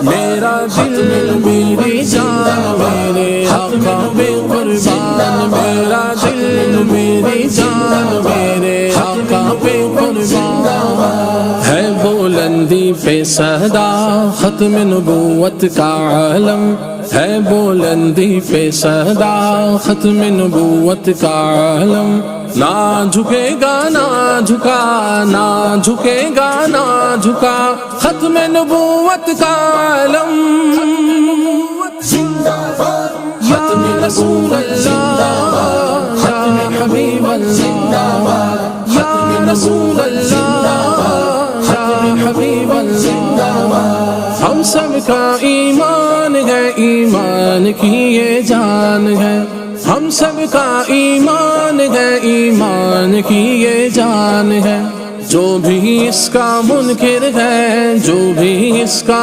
میرا دل میری جان میرے آقا بے قربان، میرا دل میری جان میرے آقا بے قربان، ہے بلندی پہ صدا ختم نبوت کا عالم، ہے بلندی پہ صدا ختم نبوت کا عالم، نہ جھکے گا نہ جھکا، نہ جھکے گا نہ جھکا ختم نبوت کا عالم، یا رسول اللہ یا حبیب اللہ، یا رسول اللہ یا حبیب اللہ، ہم سب کا ایمان ہے، ایمان کی یہ جان ہے، ہم سب کا ایمان ہے، ایمان کی یہ جان ہے، جو بھی اس کا منکر ہے، جو بھی اس کا